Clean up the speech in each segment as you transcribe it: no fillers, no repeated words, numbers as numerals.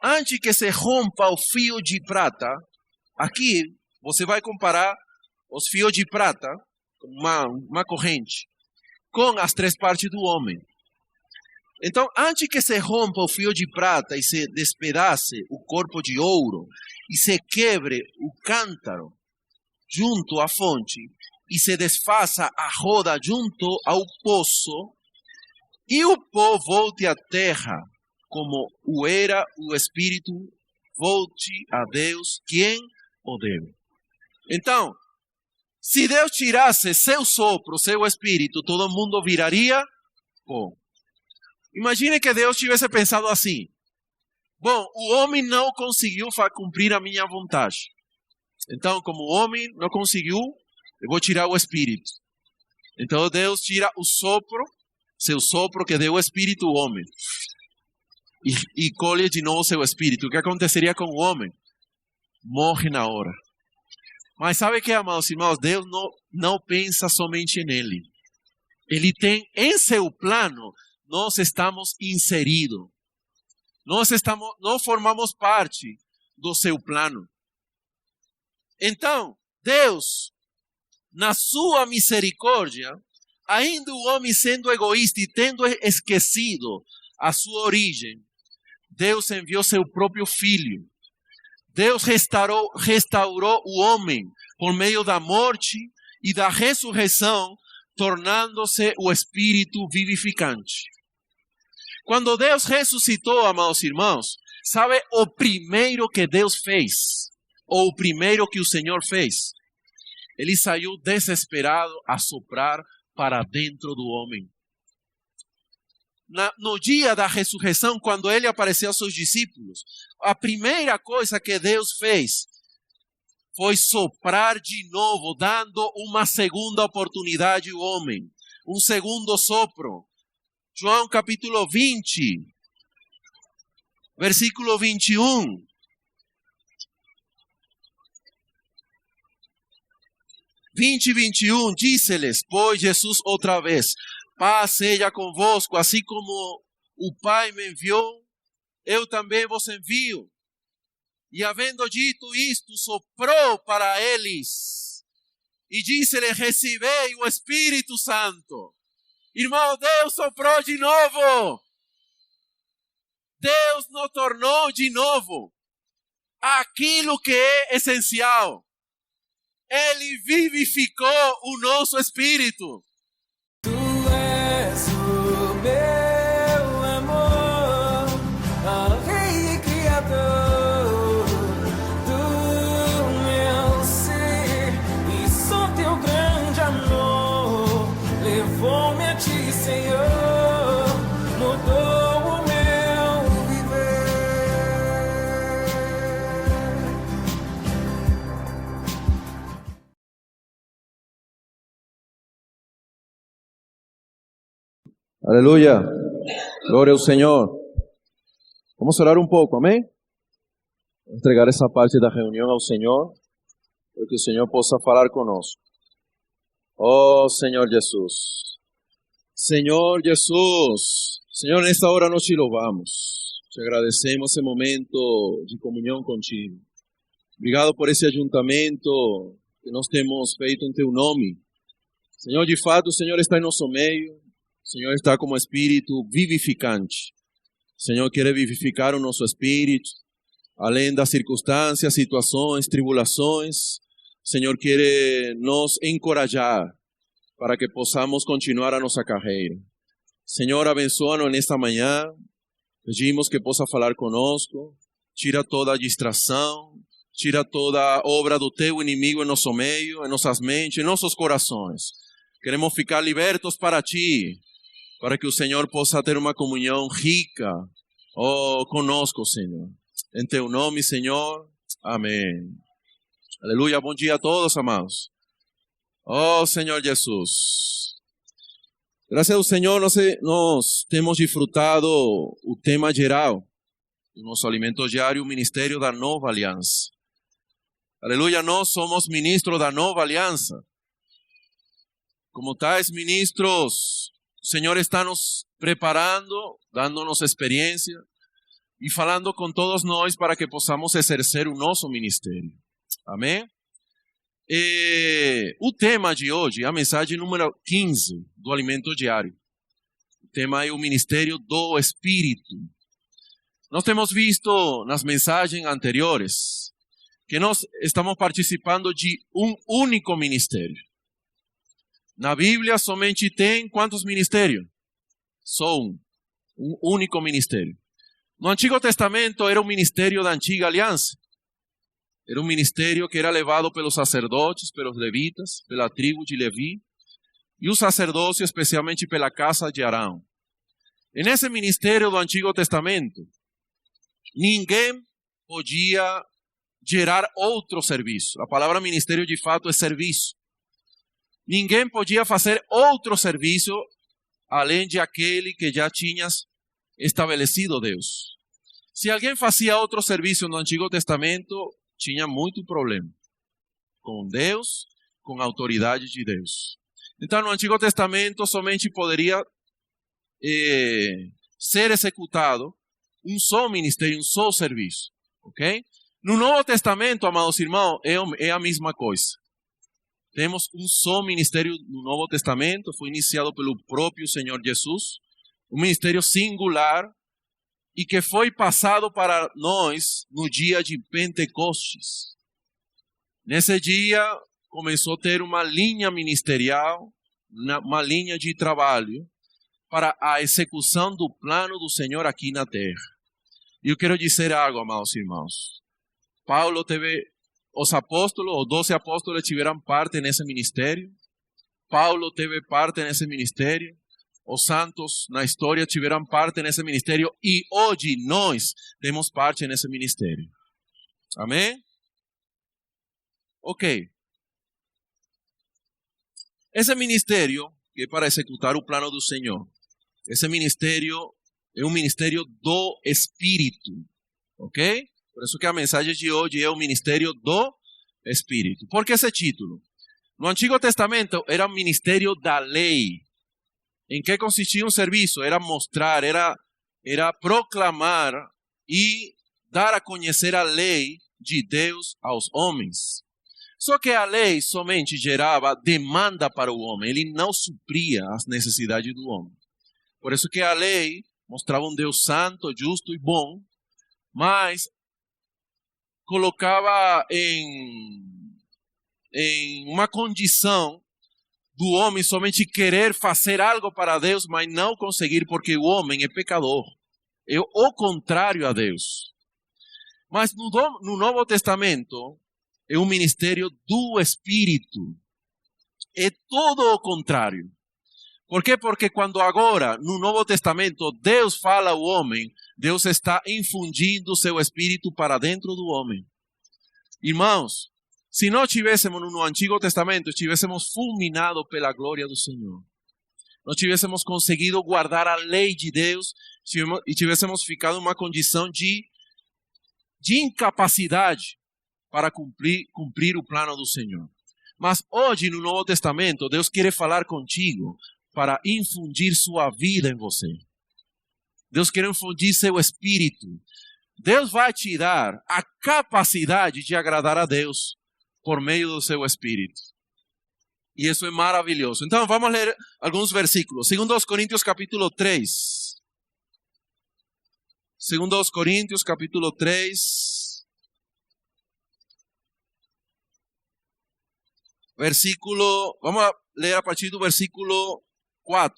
antes que se rompa o fio de prata, aqui você vai comparar os fios de prata, uma corrente, com as três partes do homem. Então, antes que se rompa o fio de prata e se despedace o corpo de ouro e se quebre o cântaro junto à fonte e se desfaça a roda junto ao poço e o pó volte à terra como o era o Espírito, volte a Deus quem o deu. Então, se Deus tirasse seu sopro, seu Espírito, todo mundo viraria pó. Imagine que Deus tivesse pensado assim: bom, o homem não conseguiu cumprir a minha vontade. Então, como o homem não conseguiu, eu vou tirar o Espírito. Então Deus tira o sopro, seu sopro que deu o Espírito ao homem. E colhe de novo seu Espírito. O que aconteceria com o homem? Morre na hora. Mas sabe o que, amados irmãos? Deus não pensa somente nele. Ele tem em seu plano, nós estamos inseridos. Nós formamos parte do seu plano. Então, Deus, na sua misericórdia, ainda o homem sendo egoísta e tendo esquecido a sua origem, Deus enviou seu próprio Filho. Deus restaurou o homem por meio da morte e da ressurreição, tornando-se o Espírito vivificante. Quando Deus ressuscitou, amados irmãos, sabe o primeiro que Deus fez? Ou o primeiro que o Senhor fez? Ele saiu desesperado a soprar para dentro do homem. No dia da ressurreição, quando ele apareceu aos seus discípulos, a primeira coisa que Deus fez foi soprar de novo, dando uma segunda oportunidade ao homem, um segundo sopro. João capítulo 20, versículo 21. e 21, disse-lhes, pois Jesus outra vez: paz seja convosco, assim como o Pai me enviou, eu também vos envio. E havendo dito isto, soprou para eles e disse-lhes: recebei o Espírito Santo. Irmão, Deus soprou de novo. Deus nos tornou de novo aquilo que é essencial. Ele vivificou o nosso espírito. Tu és o meu amor, ó Rei Criador do meu ser, e só teu grande amor levou-me a ti, Senhor, mudou o meu viver. Aleluya. Gloria al Señor. Vamos a orar un poco, amén. Vamos a entregar esa parte da reunião ao Senhor, para que o Senhor possa falar conosco. Oh, Senhor Jesus. Senhor Jesus. Senhor, nesta hora nós te louvamos. Te agradecemos esse momento de comunhão contigo. Obrigado por esse ajuntamento que nós temos feito em teu nome. Senhor, de fato, o Senhor está em nosso meio. O Senhor está como espírito vivificante. O Senhor quer vivificar o nosso espírito, além das circunstâncias, situações, tribulações. O Senhor quer nos encorajar para que possamos continuar a nossa carreira. Senhor, abençoa-nos nesta manhã. Pedimos que possa falar conosco. Tira toda a distração. Tira toda a obra do teu inimigo em nosso meio, em nossas mentes, em nossos corações. Queremos ficar libertos para ti, para que o Senhor possa ter uma comunhão rica conosco, Senhor. Em teu nome, Senhor. Amém. Aleluia. Bom dia a todos, amados. Oh, Senhor Jesus. Graças ao Senhor, nós temos desfrutado o tema geral do nosso alimento diário, o ministério da nova aliança. Aleluia, nós somos ministros da nova aliança. Como tais ministros, o Senhor está nos preparando, dando-nos experiência e falando com todos nós para que possamos exercer o nosso ministério. Amém? O tema de hoje é a mensagem número 15 do Alimento Diário. O tema é o Ministério do Espírito. Nós temos visto nas mensagens anteriores que nós estamos participando de um único ministério. Na Bíblia somente tem quantos ministérios? Só um único ministério. No Antigo Testamento era o ministério da Antiga Aliança. Era um ministério que era levado pelos sacerdotes, pelos levitas, pela tribo de Levi, e o sacerdócio especialmente pela casa de Arão. E nesse ministério do Antigo Testamento, ninguém podia gerar outro serviço. A palavra ministério de fato é serviço. Ninguém podia fazer outro serviço além de aquele que já tinhas estabelecido Deus. Se alguém fazia outro serviço no Antigo Testamento, tinha muito problema com Deus, com a autoridade de Deus. Então, no Antigo Testamento, somente poderia ser executado um só ministério, um só serviço. Ok? No Novo Testamento, amados irmãos, é a mesma coisa. Temos um só ministério no Novo Testamento, foi iniciado pelo próprio Senhor Jesus, um ministério singular e que foi passado para nós no dia de Pentecostes. Nesse dia começou a ter uma linha ministerial, uma linha de trabalho para a execução do plano do Senhor aqui na terra. E eu quero dizer algo, amados irmãos. Paulo teve, os 12 apóstolos tiveram parte nesse ministério. Paulo teve parte nesse ministério. Os santos na história tiveram parte nesse ministério. E hoje nós temos parte nesse ministério. Amém? Ok. Esse ministério, que é para executar o plano do Senhor, esse ministério é um ministério do Espírito. Ok? Por isso que a mensagem de hoje é o ministério do Espírito. Por que esse título? No Antigo Testamento era um ministério da lei. Em que consistia um serviço? Era mostrar, era proclamar e dar a conhecer a lei de Deus aos homens. Só que a lei somente gerava demanda para o homem. Ele não supria as necessidades do homem. Por isso que a lei mostrava um Deus santo, justo e bom, mas colocava em uma condição do homem somente querer fazer algo para Deus, mas não conseguir, porque o homem é pecador. É o contrário a Deus. Mas no Novo Testamento, é um ministério do Espírito. É todo o contrário. Por quê? Porque quando agora, no Novo Testamento, Deus fala ao homem, Deus está infundindo o seu Espírito para dentro do homem. Irmãos, se nós tivéssemos no Antigo Testamento, estivéssemos fulminados pela glória do Senhor, nós tivéssemos conseguido guardar a lei de Deus e tivéssemos ficado em uma condição de incapacidade para cumprir o plano do Senhor. Mas hoje, no Novo Testamento, Deus quer falar contigo para infundir sua vida em você. Deus quer infundir seu Espírito. Deus vai te dar a capacidade de agradar a Deus por meio do seu Espírito. E isso é maravilhoso. Então vamos ler alguns versículos. 2 Coríntios capítulo 3. 2 Coríntios capítulo 3. Vamos ler a partir do versículo 4.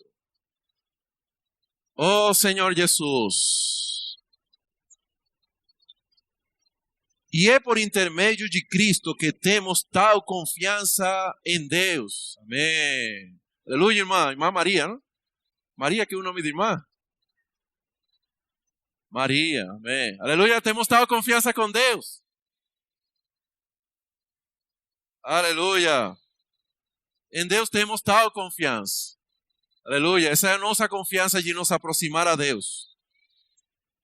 Oh Senhor Jesus, e é por intermédio de Cristo que temos tal confiança em Deus. Amém. Aleluia, irmã. Irmã Maria, não? Maria, que é o nome de irmã? Maria, amém. Aleluia, temos tal confiança com Deus. Aleluia. Em Deus temos tal confiança. Aleluia, essa é a nossa confiança de nos aproximar a Deus.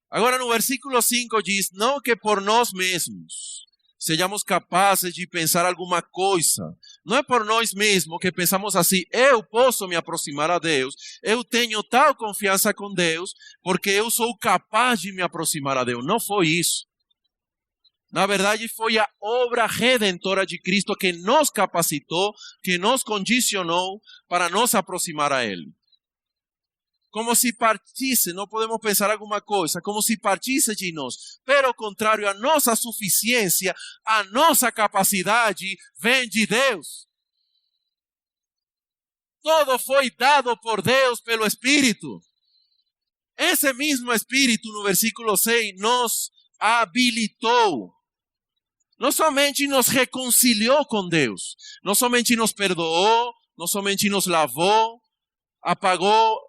Agora no versículo 5 diz, não que por nós mesmos, sejamos capazes de pensar alguma coisa. Não é por nós mesmos que pensamos assim, eu posso me aproximar a Deus, eu tenho tal confiança com Deus, porque eu sou capaz de me aproximar a Deus. Não foi isso. Na verdade, foi a obra redentora de Cristo que nos capacitou, que nos condicionou para nos aproximar a Ele. Como se partisse, não podemos pensar alguma coisa, como se partisse de nós. Pelo contrário, a nossa suficiência, a nossa capacidade vem de Deus. Todo foi dado por Deus pelo Espírito. Esse mesmo Espírito, no versículo 6, nos habilitou. Não somente nos reconciliou com Deus, não somente nos perdoou, não somente nos lavou, apagou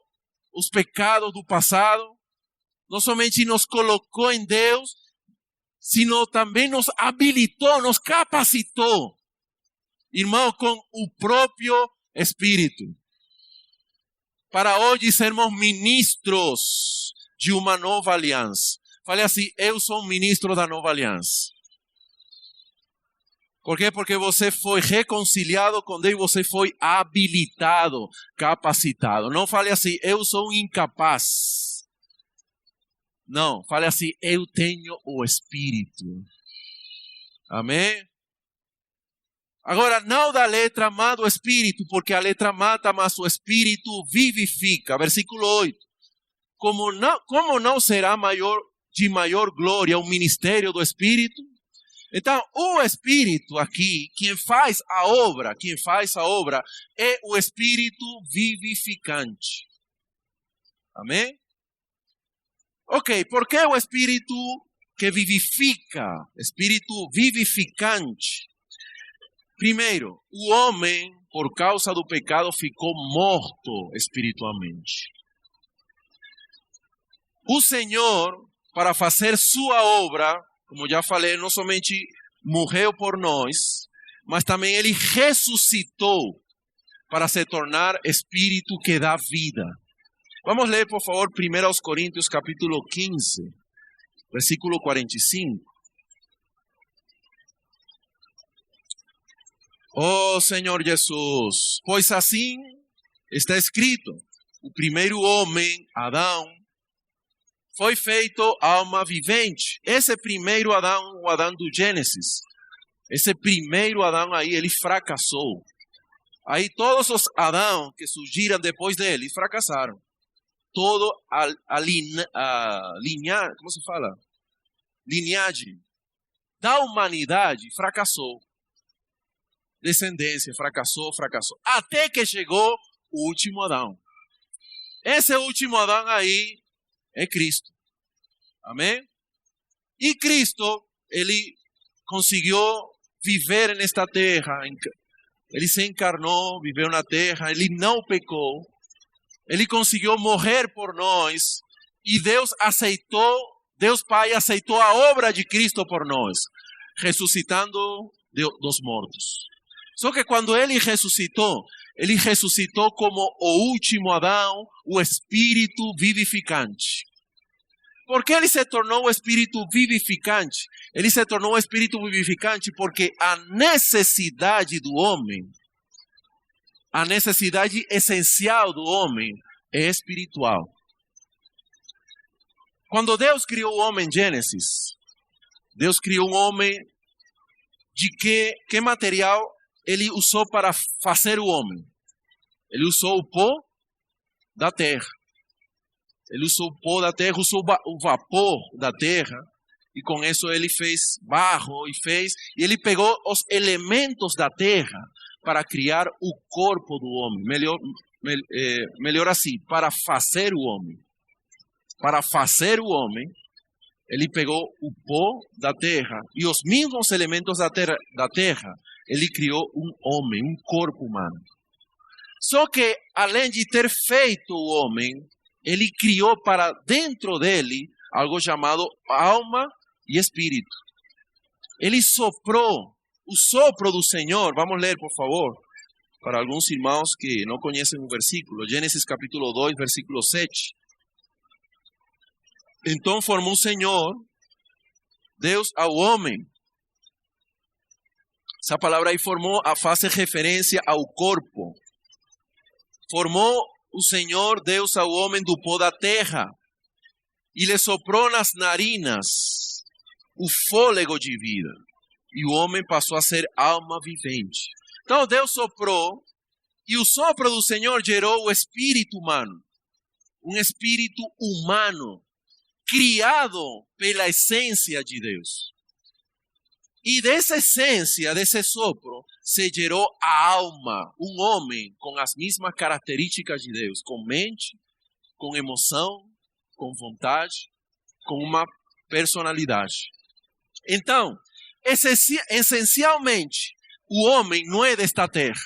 os pecados do passado, não somente nos colocou em Deus, sino também nos habilitou, nos capacitou, irmão, com o próprio Espírito, para hoje sermos ministros de uma nova aliança. Fale assim, eu sou um ministro da nova aliança. Por quê? Porque você foi reconciliado com Deus, você foi habilitado, capacitado. Não fale assim, eu sou um incapaz. Não, fale assim, eu tenho o Espírito. Amém? Agora, não da letra má do Espírito, porque a letra mata, mas o Espírito vivifica. Versículo 8. Como não será de maior glória o ministério do Espírito? Então, o Espírito aqui, quem faz a obra é o Espírito vivificante. Amém? Ok, por que o Espírito que vivifica, Espírito vivificante? Primeiro, o homem, por causa do pecado, ficou morto espiritualmente. O Senhor, para fazer sua obra, como já falei, não somente morreu por nós, mas também Ele ressuscitou para se tornar Espírito que dá vida. Vamos ler, por favor, 1 Coríntios capítulo 15, versículo 45. Oh Senhor Jesus, pois assim está escrito, o primeiro homem, Adão, foi feito alma vivente. Esse primeiro Adão, o Adão do Gênesis, esse primeiro Adão aí, ele fracassou. Aí todos os Adão que surgiram depois dele, fracassaram. Todo a linhagem, como se fala? Linhagem da humanidade fracassou. Descendência, fracassou. Até que chegou o último Adão. Esse último Adão aí é Cristo. Amém? E Cristo, Ele conseguiu viver nesta terra. Ele se encarnou, viveu na terra. Ele não pecou. Ele conseguiu morrer por nós. E Deus Pai aceitou a obra de Cristo por nós, ressuscitando dos mortos. Só que quando Ele ressuscitou como o último Adão, o Espírito vivificante. Por que Ele se tornou o Espírito vivificante? Ele se tornou o Espírito vivificante porque a necessidade do homem, a necessidade essencial do homem é espiritual. Quando Deus criou o homem em Gênesis, Deus criou um homem de que material Ele usou para fazer o homem? Ele usou o pó da terra. Ele usou o pó da terra, usou o vapor da terra. E com isso ele fez barro e ele pegou os elementos da terra para criar o corpo do homem. Melhor assim, para fazer o homem. Para fazer o homem, ele pegou o pó da terra e os mesmos elementos da terra, ele criou um homem, um corpo humano. Só que, além de ter feito o homem, ele criou para dentro dele algo chamado alma e espírito. Ele soprou, o sopro do Senhor. Vamos ler, por favor, para alguns irmãos que não conhecem o versículo. Gênesis capítulo 2, versículo 7. Então formou o Senhor, Deus, ao homem Essa palavra aí faz referência ao corpo. Formou o Senhor Deus ao homem do pó da terra e lhe soprou nas narinas o fôlego de vida. E o homem passou a ser alma vivente. Então Deus soprou e o sopro do Senhor gerou o espírito humano. Um espírito humano criado pela essência de Deus. E dessa essência, desse sopro, se gerou a alma, um homem com as mesmas características de Deus, com mente, com emoção, com vontade, com uma personalidade. Então, essencialmente, o homem não é desta terra.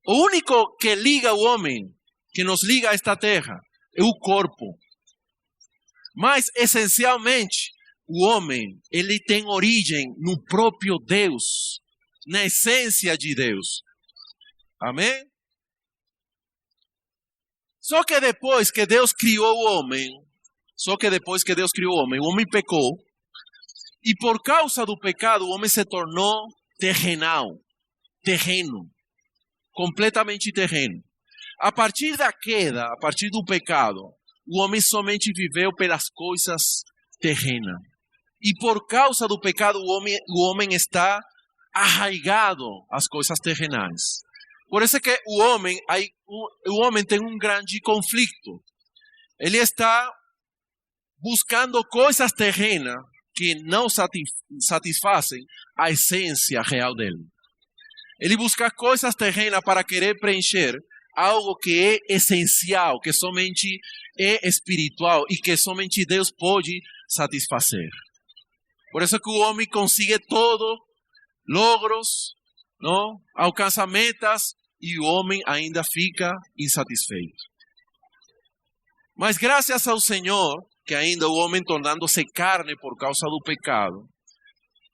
O único que liga o homem, que nos liga a esta terra, é o corpo. Mas, essencialmente, o homem, ele tem origem no próprio Deus, na essência de Deus. Amém? Só que depois que Deus criou o homem, o homem pecou, e por causa do pecado, o homem se tornou terrenal, terreno, completamente terreno. A partir da queda, a partir do pecado, o homem somente viveu pelas coisas terrenas. E por causa do pecado, o homem está arraigado às coisas terrenais. Por isso que o homem tem um grande conflito. Ele está buscando coisas terrenas que não satisfazem a essência real dele. Ele busca coisas terrenas para querer preencher algo que é essencial, que somente é espiritual e que somente Deus pode satisfazer. Por isso que o homem consegue todo, logros, não? Alcança metas e o homem ainda fica insatisfeito. Mas graças ao Senhor, que ainda o homem tornando-se carne por causa do pecado,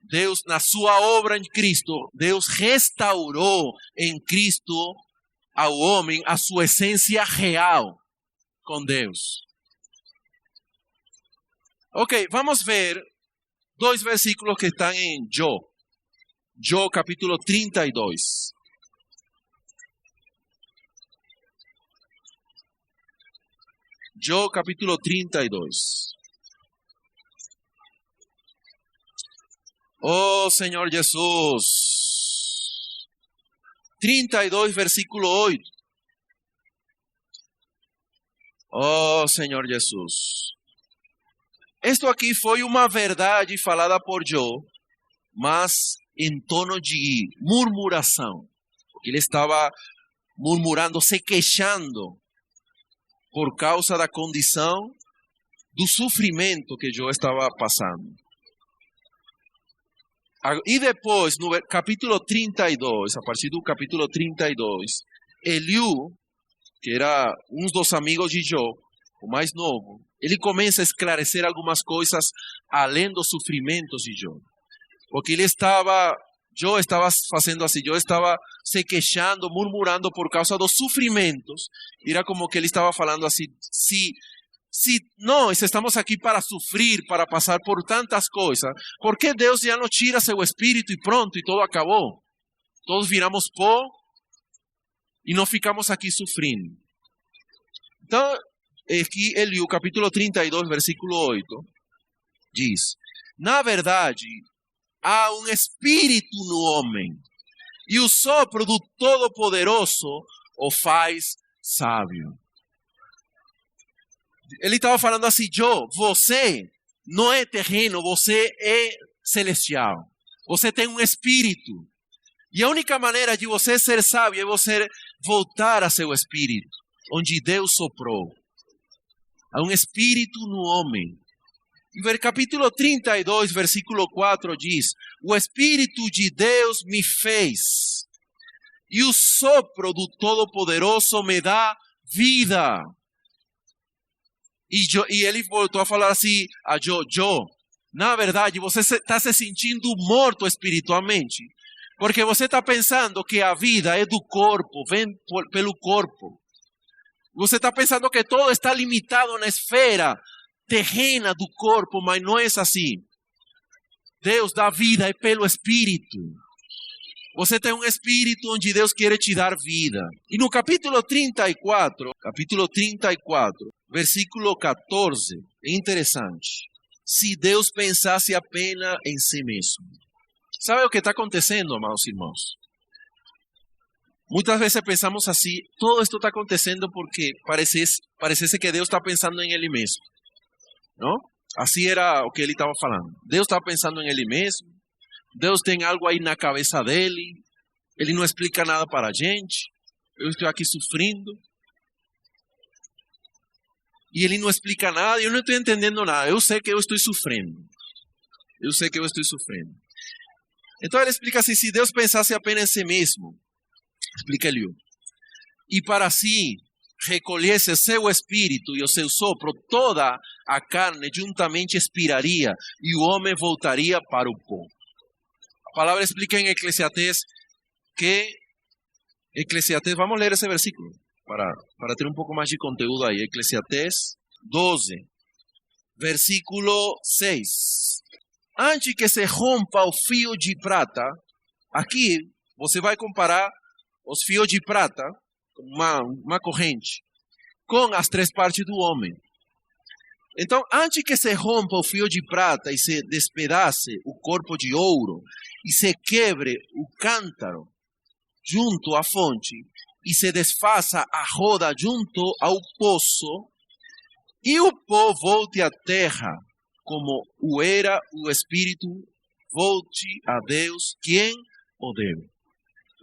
Deus, na sua obra em Cristo, Deus restaurou em Cristo ao homem a sua essência real com Deus. Ok, vamos ver 2 versículos que estão em Jó. Jó capítulo 32. Jó capítulo 32. Oh Senhor Jesus. 32 versículo 8. Oh Senhor Jesus. Isto aqui foi uma verdade falada por Jó, mas em tono de murmuração. Porque ele estava murmurando, se queixando por causa da condição do sofrimento que Jó estava passando. E depois, no capítulo 32, a partir do capítulo 32, Eliú, que era um dos amigos de Jó, o mais novo, ele começa a esclarecer algumas coisas além dos sofrimentos de Jó. Porque Jó estava fazendo assim, Jó estava se queixando, murmurando por causa dos sofrimentos. Era como que ele estava falando assim, se nós estamos aqui para sofrer, para passar por tantas coisas, por que Deus já não tira seu espírito e pronto, e tudo acabou? Todos viramos pó e não ficamos aqui sofrendo. Então, aqui Eliú, capítulo 32, versículo 8, diz: na verdade, há um espírito no homem, e o sopro do Todo-Poderoso o faz sábio. Ele estava falando assim: Jó, você não é terreno, você é celestial. Você tem um espírito. E a única maneira de você ser sábio é você voltar a seu espírito, onde Deus soprou. Há um espírito no homem. E o capítulo 32, versículo 4 diz: o Espírito de Deus me fez, e o sopro do Todo-Poderoso me dá vida. E ele voltou a falar assim a Jó: Jó, na verdade você está se sentindo morto espiritualmente, porque você está pensando que a vida é do corpo, vem pelo corpo. Você está pensando que todo está limitado na esfera terrena do corpo, mas não é assim. Deus dá vida é pelo Espírito. Você tem um espírito onde Deus quer te dar vida. E no capítulo 34, versículo 14, é interessante. Se Deus pensasse apenas em si mesmo. Sabe o que está acontecendo, amados irmãos? Muitas vezes pensamos assim, todo esto está acontecendo porque parece que Deus está pensando em Ele mesmo. Não? Assim era o que ele estava falando. Deus está pensando em Ele mesmo. Deus tem algo aí na cabeça dele. Ele não explica nada para a gente. Eu estou aqui sofrendo. E Ele não explica nada. Eu não estou entendendo nada. Eu sei que eu estou sofrendo. Então ele explica assim, se Deus pensasse apenas em si mesmo, explica-lhe. E para si recolhesse seu espírito e o seu sopro, toda a carne juntamente expiraria e o homem voltaria para o pó. A palavra explica em Eclesiastés vamos ler esse versículo para ter um pouco mais de conteúdo aí. Eclesiastés 12, versículo 6. Antes que se rompa o fio de prata, aqui você vai comparar os fios de prata, uma corrente, com as três partes do homem. Então, antes que se rompa o fio de prata e se despedace o corpo de ouro, e se quebre o cântaro junto à fonte, e se desfaça a roda junto ao poço, e o pó volte à terra, como o era o Espírito, volte a Deus, quem o deu.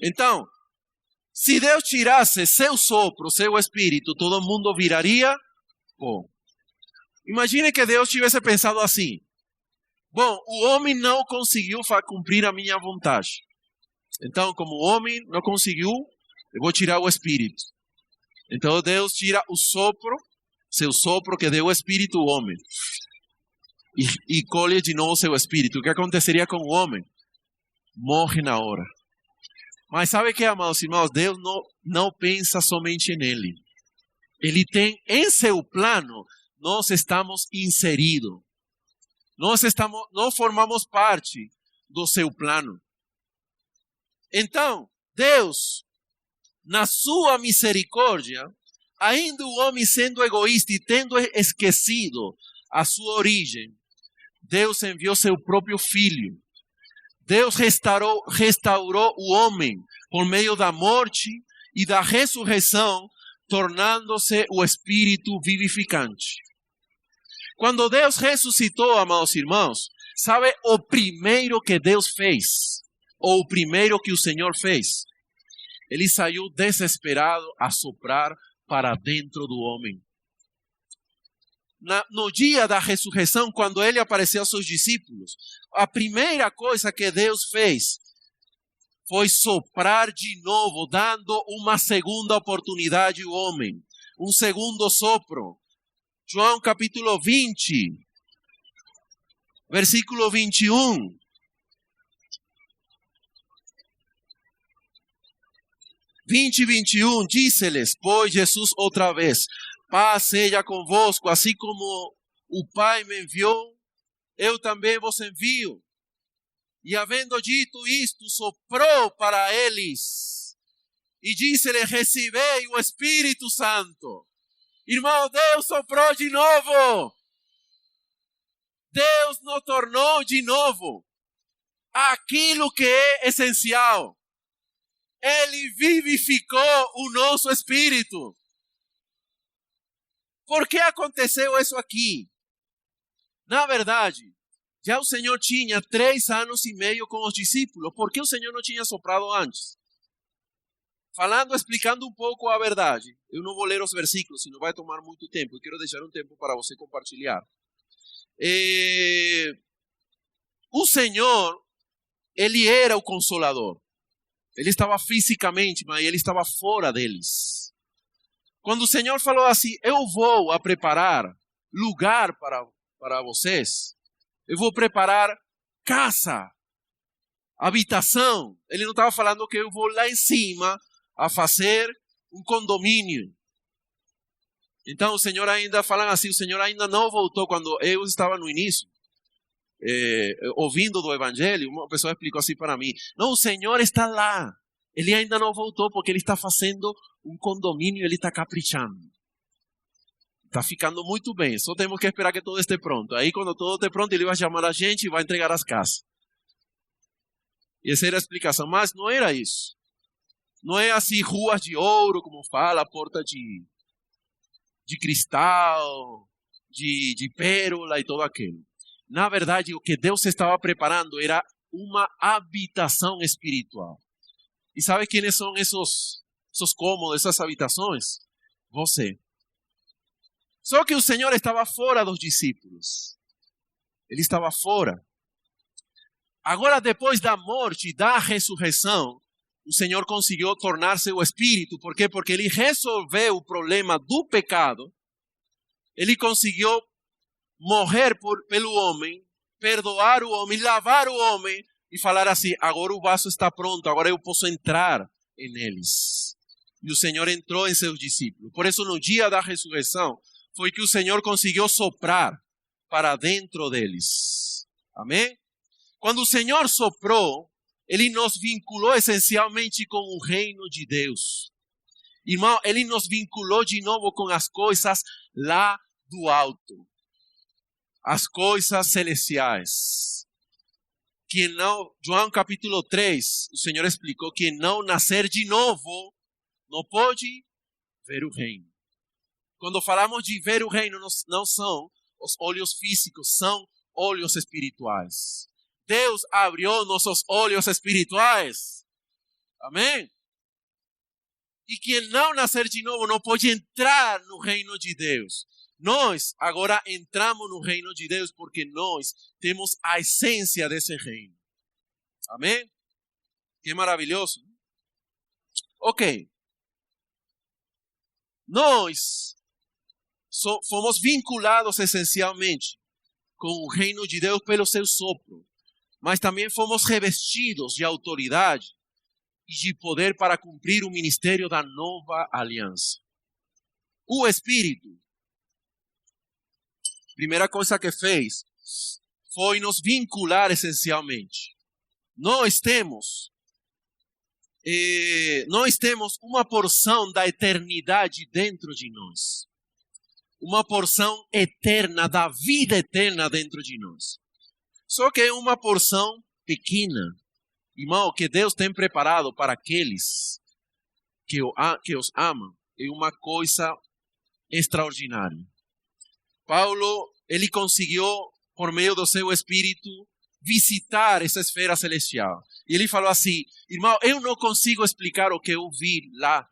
Então, se Deus tirasse seu sopro, seu Espírito, todo mundo viraria pó. Imagine que Deus tivesse pensado assim: bom, o homem não conseguiu cumprir a minha vontade. Então, como o homem não conseguiu, eu vou tirar o Espírito. Então Deus tira o sopro, seu sopro que deu o Espírito ao homem. E colhe de novo seu Espírito. O que aconteceria com o homem? Morre na hora. Mas sabe o que, amados irmãos? Deus não pensa somente nele. Ele tem em seu plano, nós estamos inseridos. Nós formamos parte do seu plano. Então, Deus, na sua misericórdia, ainda o homem sendo egoísta e tendo esquecido a sua origem, Deus enviou seu próprio Filho. Deus restaurou o homem por meio da morte e da ressurreição, tornando-se o Espírito vivificante. Quando Deus ressuscitou, amados irmãos, sabe o primeiro que Deus fez? Ou o primeiro que o Senhor fez? Ele saiu desesperado a soprar para dentro do homem. No dia da ressurreição, quando ele apareceu aos seus discípulos, a primeira coisa que Deus fez foi soprar de novo, dando uma segunda oportunidade ao homem, um segundo sopro. João capítulo 20, versículo 21. e 21, disse-lhes, pois Jesus outra vez: paz seja convosco, assim como o Pai me enviou, eu também vos envio. E havendo dito isto, soprou para eles e disse-lhes: recebei o Espírito Santo. Irmão, Deus soprou de novo. Deus nos tornou de novo aquilo que é essencial. Ele vivificou o nosso espírito. Por que aconteceu isso aqui? Na verdade, já o Senhor tinha 3 anos e meio com os discípulos. Por que o Senhor não tinha soprado antes? Explicando um pouco a verdade. Eu não vou ler os versículos, senão vai tomar muito tempo. Eu quero deixar um tempo para você compartilhar. O Senhor, Ele era o Consolador. Ele estava fisicamente, mas Ele estava fora deles. Quando o Senhor falou assim: eu vou a preparar lugar para vocês, eu vou preparar casa, habitação. Ele não estava falando que eu vou lá em cima a fazer um condomínio. Então o Senhor ainda, falando assim, o Senhor ainda não voltou quando eu estava no início. ouvindo do evangelho, uma pessoa explicou assim para mim: não, o Senhor está lá, ele ainda não voltou porque ele está fazendo um condomínio, ele está caprichando. Está ficando muito bem, só temos que esperar que tudo esteja pronto. Aí quando tudo esteja pronto, ele vai chamar a gente e vai entregar as casas. E essa era a explicação, mas não era isso. Não é assim ruas de ouro, como fala, porta de cristal, de pérola e tudo aquilo. Na verdade, o que Deus estava preparando era uma habitação espiritual. E sabe quem são esses cômodos, essas habitações? Você. Só que o Senhor estava fora dos discípulos. Ele estava fora. Agora, depois da morte e da ressurreição, o Senhor conseguiu tornar-se o Espírito. Por quê? Porque Ele resolveu o problema do pecado. Ele conseguiu morrer pelo homem, perdoar o homem, lavar o homem e falar assim: agora o vaso está pronto, agora eu posso entrar neles. E o Senhor entrou em seus discípulos. Por isso, no dia da ressurreição, foi que o Senhor conseguiu soprar para dentro deles. Amém? Quando o Senhor soprou, Ele nos vinculou essencialmente com o reino de Deus. Irmão, Ele nos vinculou de novo com as coisas lá do alto. As coisas celestiais. Quem não, João capítulo 3, o Senhor explicou que não nascer de novo não pode ver o reino. Quando falamos de ver o reino, não são os olhos físicos, são olhos espirituais. Deus abriu nossos olhos espirituais. Amém? E quem não nascer de novo não pode entrar no reino de Deus. Nós agora entramos no reino de Deus porque nós temos a essência desse reino. Amém? Que maravilhoso. Ok. Nós fomos vinculados essencialmente com o reino de Deus pelo seu sopro. Mas também fomos revestidos de autoridade e de poder para cumprir o ministério da nova aliança. O Espírito, primeira coisa que fez, foi nos vincular essencialmente. Nós temos uma porção da eternidade dentro de nós. Uma porção eterna, da vida eterna dentro de nós. Só que é uma porção pequena. Irmão, que Deus tem preparado para aqueles que os amam é uma coisa extraordinária. Paulo, ele conseguiu, por meio do seu Espírito, visitar essa esfera celestial. E ele falou assim: irmão, eu não consigo explicar o que eu vi lá.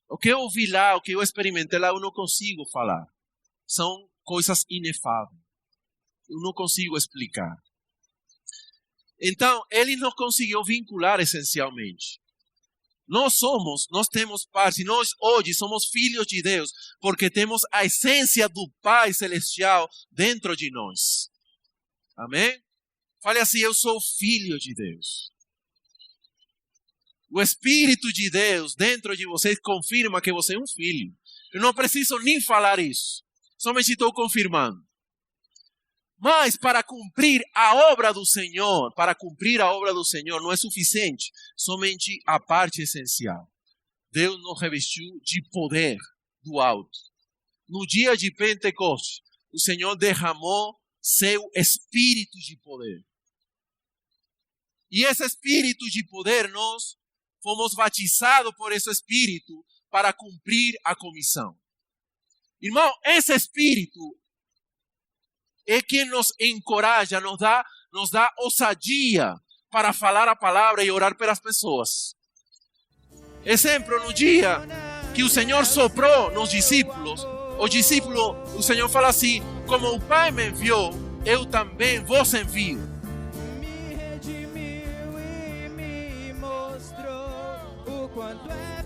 O que eu vi lá, o que eu experimentei lá, eu não consigo falar. São coisas inefáveis. Eu não consigo explicar. Então, ele nos conseguiu vincular essencialmente. Nós temos parte, nós hoje somos filhos de Deus, porque temos a essência do Pai Celestial dentro de nós. Amém? Fale assim: eu sou filho de Deus. O Espírito de Deus dentro de você confirma que você é um filho. Eu não preciso nem falar isso. Somente estou confirmando. Mas para cumprir a obra do Senhor, não é suficiente somente a parte essencial. Deus nos revestiu de poder do alto. No dia de Pentecostes, o Senhor derramou seu Espírito de poder. E esse Espírito de poder, nós fomos batizados por esse Espírito para cumprir a comissão. Irmão, esse Espírito é quem nos encoraja, nos dá ousadia para falar a palavra e orar pelas pessoas. Exemplo, no dia que o Senhor soprou nos discípulos, o Senhor fala assim: como o Pai me enviou, eu também vos envio. Me redimiu e me mostrou o quanto é